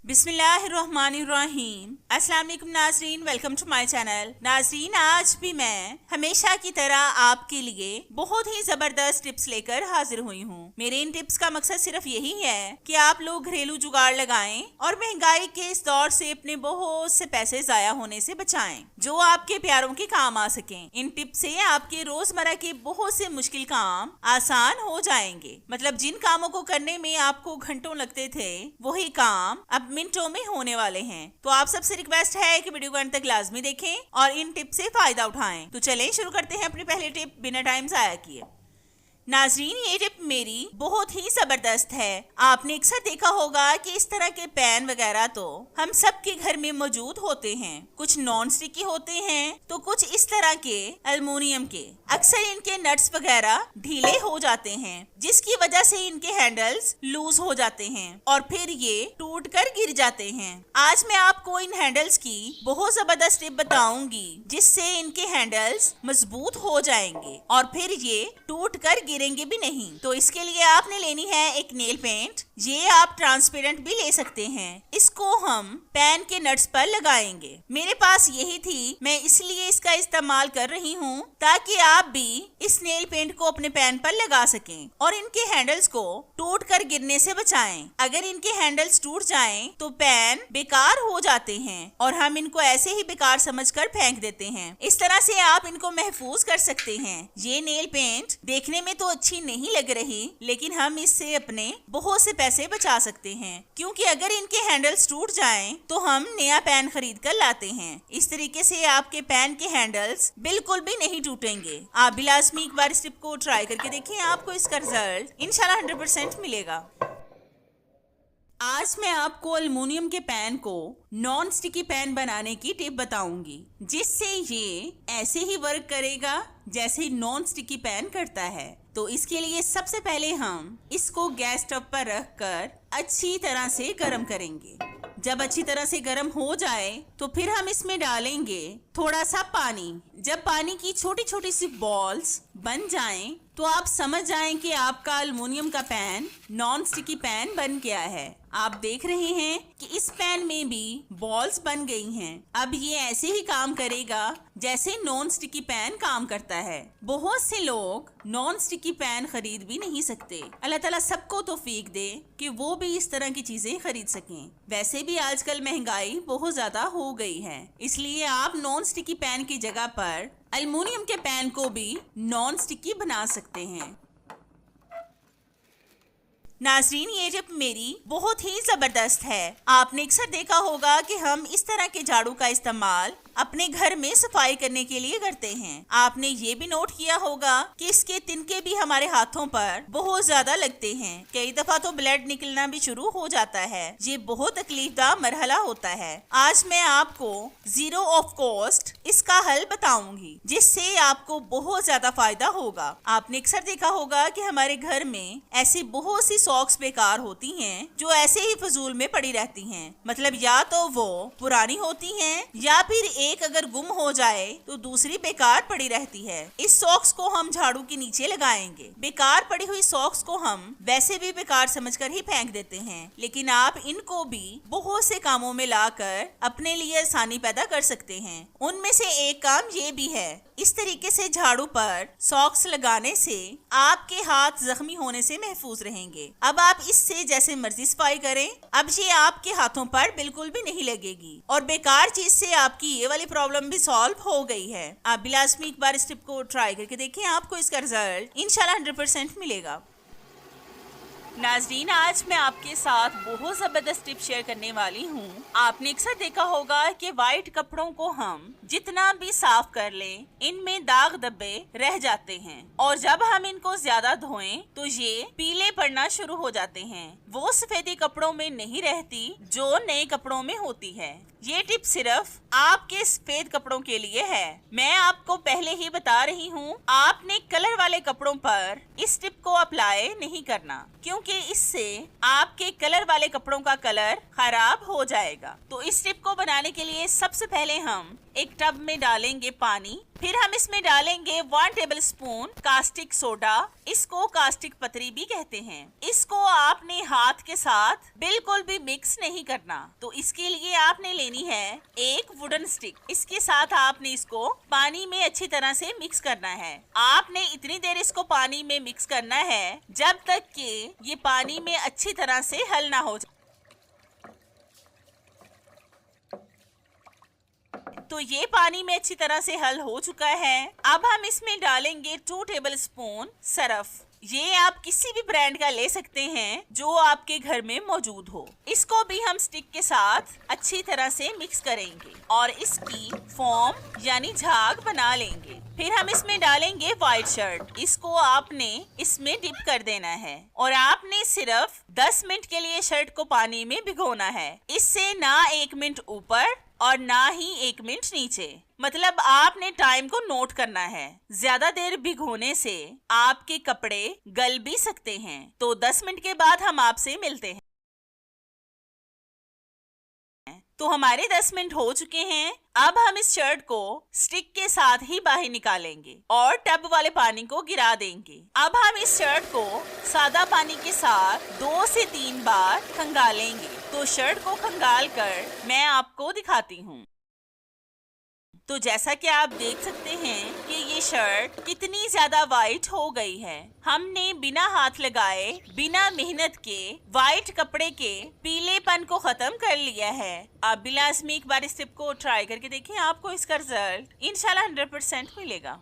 बिस्मिल्लाहिर्रहमानिर्रहीम। अस्सलाम वालेकुम नाज़रीन, वेलकम टू माय चैनल। नाज़रीन, आज भी मैं हमेशा की तरह आपके लिए बहुत ही जबरदस्त टिप्स लेकर हाजिर हुई हूँ। मेरे इन टिप्स का मकसद सिर्फ यही है कि आप लोग घरेलू जुगाड़ लगाएं और महंगाई के इस दौर से अपने बहुत से पैसे जाया होने से बचाएं, जो आपके प्यारों के काम आ सकें। इन टिप्स से आपके रोजमर्रा के बहुत से मुश्किल काम आसान हो जाएंगे। मतलब जिन कामों को करने में आपको घंटों लगते थे, वही काम अब मिनटों में होने वाले हैं। तो आप सबसे रिक्वेस्ट है कि वीडियो को अंत तक लाजमी देखें और इन टिप से फायदा उठाएं। तो चलें शुरू करते हैं अपनी पहली टिप बिना टाइम जाया किए। नाजरीन, ये टिप मेरी बहुत ही जबरदस्त है। आपने अक्सर देखा होगा कि इस तरह के पैन वगैरह तो हम सबके घर में मौजूद होते हैं। कुछ नॉन स्टिकी होते हैं तो कुछ इस तरह के एल्युमिनियम के। अक्सर इनके नट्स वगैरह ढीले हो जाते हैं, जिसकी वजह से इनके हैंडल्स लूज हो जाते हैं और फिर ये टूट कर गिर जाते हैं। आज मैं आपको इन हैंडल्स की बहुत जबरदस्त टिप बताऊंगी, जिससे इनके हैंडल्स मजबूत हो जाएंगे और फिर ये टूट कर गिरेंगे भी नहीं। तो इसके लिए आपने लेनी है एक नेल पेंट। ये आप ट्रांसपेरेंट भी ले सकते हैं। इसको हम पैन के नट्स पर लगाएंगे। मेरे पास यही थी, मैं इसलिए इसका इस्तेमाल कर रही हूँ ताकि आप भी इस नेल पेंट को अपने पैन पर लगा सकें और इनके हैंडल्स को टूट कर गिरने से बचाएं। अगर इनके हैंडल्स टूट जाएं तो पैन बेकार हो जाते हैं और हम इनको ऐसे ही बेकार समझकर फेंक देते हैं। इस तरह से आप इनको महफूज कर सकते हैं। ये नेल पेंट देखने में तो अच्छी नहीं लग रही, लेकिन हम इससे अपने बहुत से पैसे बचा सकते हैं, क्योंकि अगर इनके हैंडल्स टूट जाएं तो हम नया पैन खरीद कर लाते हैं। इस तरीके से आपके पैन के हैंडल्स बिल्कुल भी नहीं टूटेंगे। आप भी लाजमी एक बार इस टिप को ट्राई करके देखें, आपको इसका रिजल्ट इंशाल्लाह 100% मिलेगा। आज मैं आपको एल्युमिनियम के पैन को नॉन स्टिकी पैन बनाने की टिप बताऊंगी, जिससे ये ऐसे ही वर्क करेगा जैसे नॉन स्टिकी पैन करता है। तो इसके लिए सबसे पहले हम इसको गैस स्टोव पर रखकर अच्छी तरह से गर्म करेंगे। जब अच्छी तरह से गर्म हो जाए तो फिर हम इसमें डालेंगे थोड़ा सा पानी। जब पानी की छोटी छोटी सी बॉल्स बन जाएं तो आप समझ जाएं कि आपका एल्युमिनियम का पैन नॉन स्टिकी पैन बन गया है। आप देख रहे हैं कि इस पैन में भी बॉल्स बन गई हैं। अब ये ऐसे ही काम करेगा जैसे नॉन स्टिकी पैन काम करता है। बहुत से लोग नॉन स्टिकी पैन खरीद भी नहीं सकते। अल्लाह ताला सबको तौफीक दे कि वो भी इस तरह की चीजें खरीद सकें। वैसे भी आजकल महंगाई बहुत ज्यादा हो गई है, इसलिए आप नॉन स्टिकी पैन की जगह पर एल्युमिनियम के पैन को भी नॉन स्टिकी बना सकते हैं। नाजरीन, ये टिप मेरी बहुत ही जबरदस्त है। आपने अक्सर देखा होगा कि हम इस तरह के झाड़ू का इस्तेमाल अपने घर में सफाई करने के लिए करते हैं। आपने ये भी नोट किया होगा कि इसके तिनके भी हमारे हाथों पर बहुत ज्यादा लगते हैं। कई दफा तो ब्लड निकलना भी शुरू हो जाता है। ये बहुत तकलीफदा मरहला होता है। आज मैं आपको जीरो ऑफ कॉस्ट इसका हल बताऊंगी, जिससे आपको बहुत ज्यादा फायदा होगा। आपने अक्सर देखा होगा कि हमारे घर में ऐसी बहुत सी सॉक्स बेकार होती हैं, जो ऐसे ही फजूल में पड़ी रहती हैं। मतलब या तो वो पुरानी होती हैं या फिर एक अगर गुम हो जाए तो दूसरी बेकार पड़ी रहती है। इस सॉक्स को हम झाड़ू के नीचे लगाएंगे। बेकार पड़ी हुई सॉक्स को हम वैसे भी बेकार समझकर ही फेंक देते हैं, लेकिन आप इनको भी बहुत से कामों में लाकर अपने लिए आसानी पैदा कर सकते हैं। उनमें से एक काम ये भी है, इस तरीके से झाड़ू पर सॉक्स लगाने से आपके हाथ जख्मी होने से महफूज रहेंगे। अब आप इससे जैसे मर्जी सफाई करें, अब ये आपके हाथों पर बिल्कुल भी नहीं लगेगी और बेकार चीज से आपकी ये वाली प्रॉब्लम भी सॉल्व हो गई है। आप भी लाजमी एक बार इस टिप को ट्राई करके देखें, आपको इसका रिजल्ट इंशाल्लाह 100% मिलेगा। नाजरीन, आज मैं आपके साथ बहुत जबरदस्त टिप शेयर करने वाली हूँ। आपने अक्सर देखा होगा कि वाइट कपड़ों को हम जितना भी साफ कर लें, इनमें दाग धब्बे रह जाते हैं और जब हम इनको ज्यादा धोएं तो ये पीले पड़ना शुरू हो जाते हैं। वो सफेदी कपड़ों में नहीं रहती जो नए कपड़ों में होती है। ये टिप सिर्फ आपके सफेद कपड़ों के लिए है। मैं आपको पहले ही बता रही हूँ, आपने कलर वाले कपड़ों पर इस टिप को अप्लाई नहीं करना, क्योंकि इससे आपके कलर वाले कपड़ों का कलर खराब हो जाएगा। तो इस टिप को बनाने के लिए सबसे पहले हम एक टब में डालेंगे पानी। फिर हम इसमें डालेंगे 1 टेबलस्पून कास्टिक सोडा। इसको कास्टिक पतरी भी कहते हैं। इसको आपने हाथ के साथ बिल्कुल भी मिक्स नहीं करना। तो इसके लिए आपने लेनी है एक वुडन स्टिक। इसके साथ आपने इसको पानी में अच्छी तरह से मिक्स करना है। आपने इतनी देर इसको पानी में मिक्स करना है जब तक कि ये पानी में अच्छी तरह से हल ना हो जाए। तो ये पानी में अच्छी तरह से हल हो चुका है। अब हम इसमें डालेंगे 2 टेबलस्पून सरफ। ये आप किसी भी ब्रांड का ले सकते हैं जो आपके घर में मौजूद हो। इसको भी हम स्टिक के साथ अच्छी तरह से मिक्स करेंगे और इसकी फोम यानी झाग बना लेंगे। फिर हम इसमें डालेंगे व्हाइट शर्ट। इसको आपने इसमें डिप कर देना है और आपने सिर्फ 10 मिनट के लिए शर्ट को पानी में भिगोना है। इससे ना 1 मिनट ऊपर और ना ही 1 मिनट नीचे। मतलब आपने टाइम को नोट करना है। ज्यादा देर भिगोने से आपके कपड़े गल भी सकते हैं। तो 10 मिनट के बाद हम आपसे मिलते हैं। तो हमारे 10 मिनट हो चुके हैं। अब हम इस शर्ट को स्टिक के साथ ही बाहर निकालेंगे और टब वाले पानी को गिरा देंगे। अब हम इस शर्ट को सादा पानी के साथ 2 से 3 बार खंगालेंगे। तो शर्ट को खंगाल कर मैं आपको दिखाती हूँ। तो जैसा कि आप देख सकते हैं कि ये शर्ट कितनी ज्यादा वाइट हो गई है। हमने बिना हाथ लगाए, बिना मेहनत के वाइट कपड़े के पीलेपन को खत्म कर लिया है। आप भी लाजमी एक बार इस टिप को ट्राई करके देखें, आपको इसका रिजल्ट इंशाल्लाह 100% मिलेगा।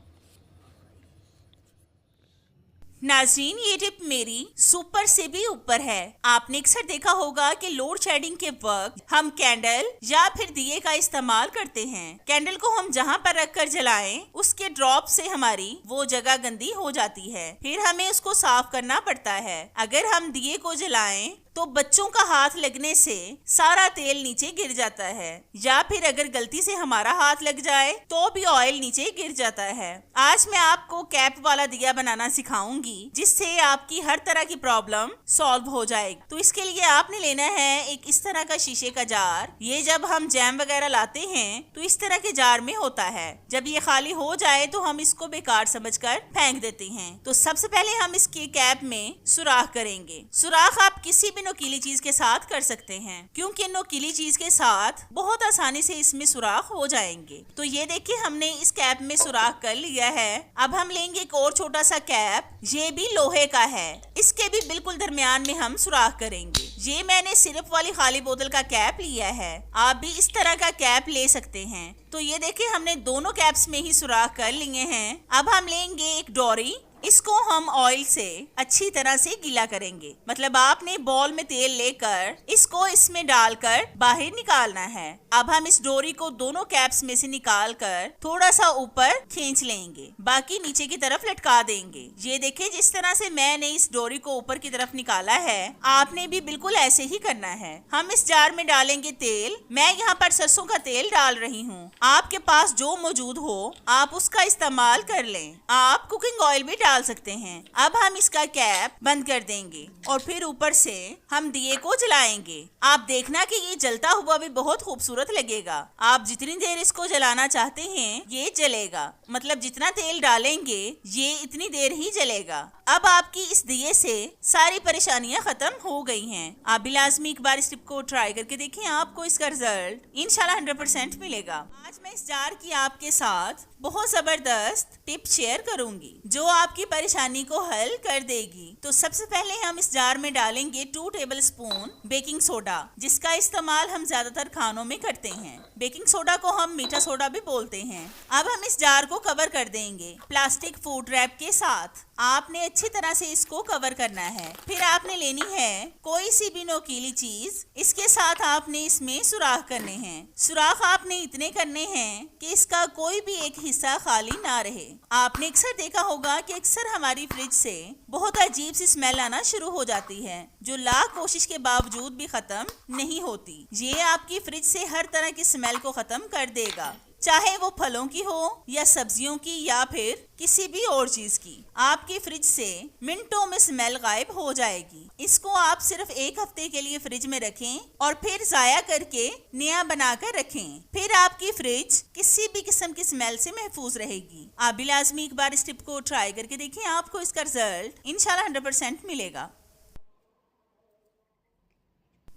नाज़रीन, ये टिप मेरी सुपर से भी ऊपर है। आपने अक्सर देखा होगा कि लोड शेडिंग के वक्त हम कैंडल या फिर दिए का इस्तेमाल करते हैं। कैंडल को हम जहाँ पर रखकर जलाएं, उसके ड्रॉप से हमारी वो जगह गंदी हो जाती है। फिर हमें उसको साफ करना पड़ता है। अगर हम दिए को जलाएं तो बच्चों का हाथ लगने से सारा तेल नीचे गिर जाता है, या फिर अगर गलती से हमारा हाथ लग जाए तो भी ऑयल नीचे गिर जाता है। आज मैं आपको कैप वाला दिया बनाना सिखाऊंगी जिससे आपकी हर तरह की प्रॉब्लम सॉल्व हो जाएगी। तो इसके लिए आपने लेना है एक इस तरह का शीशे का जार। ये जब हम जैम वगैरह लाते हैं तो इस तरह के जार में होता है। जब ये खाली हो जाए तो हम इसको बेकार समझकर फेंक देते हैं। तो सबसे पहले हम इसके कैप में सुराख करेंगे। सुराख आप किसी नोकीली चीज के साथ कर सकते हैं, क्योंकि नोकीली चीज के साथ बहुत आसानी से इसमें सुराख हो जाएंगे। तो ये देखिए, हमने इस कैप में सुराख कर लिया है। अब हम लेंगे एक और छोटा सा कैप। ये भी लोहे का है। इसके भी बिल्कुल दरमियान में हम सुराख करेंगे। ये मैंने सिरप वाली खाली बोतल का कैप लिया है। आप भी इस तरह का कैप ले सकते हैं। तो ये देखिए, हमने दोनों कैप्स में ही सुराख कर लिए हैं। अब हम लेंगे एक डोरी। इसको हम ऑयल से अच्छी तरह से गीला करेंगे। मतलब आपने बॉल में तेल लेकर इसको इसमें डालकर बाहर निकालना है। अब हम इस डोरी को दोनों कैप्स में से निकाल कर थोड़ा सा ऊपर खींच लेंगे, बाकी नीचे की तरफ लटका देंगे। ये देखिए, जिस तरह से मैंने इस डोरी को ऊपर की तरफ निकाला है, आपने भी बिल्कुल ऐसे ही करना है। हम इस जार में डालेंगे तेल। मैं यहाँ पर सरसों का तेल डाल रही हूँ। आपके पास जो मौजूद हो आप उसका इस्तेमाल कर लें। आप कुकिंग ऑयल भी डाल सकते हैं। अब हम इसका कैप बंद कर देंगे और फिर ऊपर से हम दिए को जलाएंगे। आप देखना कि ये जलता हुआ भी बहुत खूबसूरत लगेगा। आप जितनी देर इसको जलाना चाहते हैं ये जलेगा। मतलब जितना तेल डालेंगे ये इतनी देर ही जलेगा। अब आपकी इस दिए से सारी परेशानियां खत्म हो गई हैं। आप भी लाजमी एक बार इस टिप को ट्राई करके देखें, आपको इसका रिजल्ट इंशाल्लाह 100% मिलेगा। आज मैं इस जार की आपके साथ बहुत जबरदस्त टिप शेयर करूंगी जो आपकी परेशानी को हल कर देगी। तो सबसे पहले हम इस जार में डालेंगे 2 टेबलस्पून बेकिंग सोडा, जिसका इस्तेमाल हम ज्यादातर खानों में करते हैं। बेकिंग सोडा को हम मीठा सोडा भी बोलते हैं। अब हम इस जार को कवर कर देंगे प्लास्टिक फूड रैप के साथ। आपने अच्छी तरह से इसको कवर करना है। फिर आपने लेनी है कोई सी भी नोकीली चीज। इसके साथ आपने इसमें सुराख करने हैं। सुराख आपने इतने करने हैं कि इसका कोई भी एक हिस्सा खाली ना रहे। आपने अक्सर देखा होगा कि अक्सर हमारी फ्रिज से बहुत अजीब सी स्मेल आना शुरू हो जाती है, जो लाख कोशिश के बावजूद भी खत्म नहीं होती। ये आपकी फ्रिज से हर तरह की स्मेल को खत्म कर देगा। चाहे वो फलों की हो या सब्जियों की या फिर किसी भी और चीज की। आपकी फ्रिज से मिनटों में स्मेल गायब हो जाएगी। इसको आप सिर्फ 1 हफ्ते के लिए फ्रिज में रखें और फिर जाया करके नया बनाकर रखें। फिर आपकी फ्रिज किसी भी किस्म की स्मेल से महफूज रहेगी। आप भी लाजमी एक बार इस टिप को ट्राई करके देखें, आपको इसका रिजल्ट इंशाल्लाह 100% मिलेगा।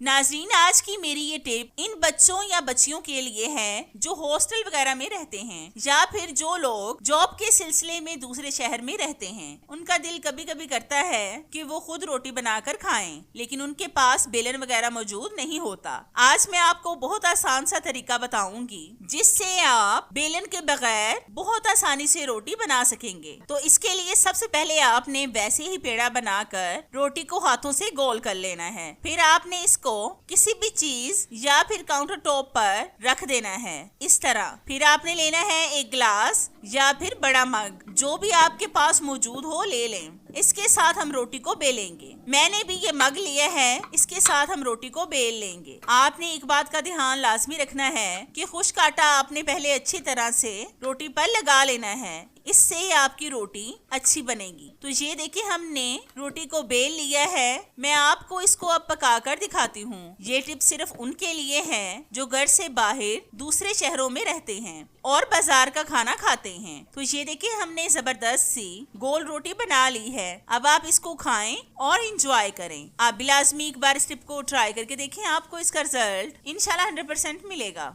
नाजरीन, आज की मेरी ये टिप इन बच्चों या बच्चियों के लिए है जो हॉस्टल वगैरह में रहते हैं या फिर जो लोग जॉब के सिलसिले में दूसरे शहर में रहते हैं। उनका दिल कभी कभी करता है कि वो खुद रोटी बनाकर खाएं, लेकिन उनके पास बेलन वगैरह मौजूद नहीं होता। आज मैं आपको बहुत आसान सा तरीका बताऊंगी जिससे आप बेलन के बगैर बहुत आसानी से रोटी बना सकेंगे। तो इसके लिए सबसे पहले आपने वैसे ही पेड़ा बनाकर रोटी को हाथों से गोल कर लेना है। फिर आपने इसको किसी भी चीज या फिर काउंटर टॉप पर रख देना है इस तरह। फिर आपने लेना है एक गिलास या फिर बड़ा मग, जो भी आपके पास मौजूद हो ले लें। इसके साथ हम रोटी को बेलेंगे। मैंने भी ये मग लिया है, इसके साथ हम रोटी को बेल लेंगे। आपने एक बात का ध्यान लाजमी रखना है कि खुश्क आटा आपने पहले अच्छी तरह से रोटी पर लगा लेना है, इससे आपकी रोटी अच्छी बनेगी। तो ये देखिए, हमने रोटी को बेल लिया है। मैं आपको इसको अब पकाकर दिखाती हूँ। ये टिप सिर्फ उनके लिए है जो घर से बाहर दूसरे शहरों में रहते हैं और बाजार का खाना खाते हैं। तो ये देखिए, हमने जबरदस्त सी गोल रोटी बना ली है। अब आप इसको खाएं और इंजॉय करें। आप भी लाजमी एक बार इस टिप को ट्राई करके देखें, आपको इसका रिजल्ट इंशाल्लाह 100% मिलेगा।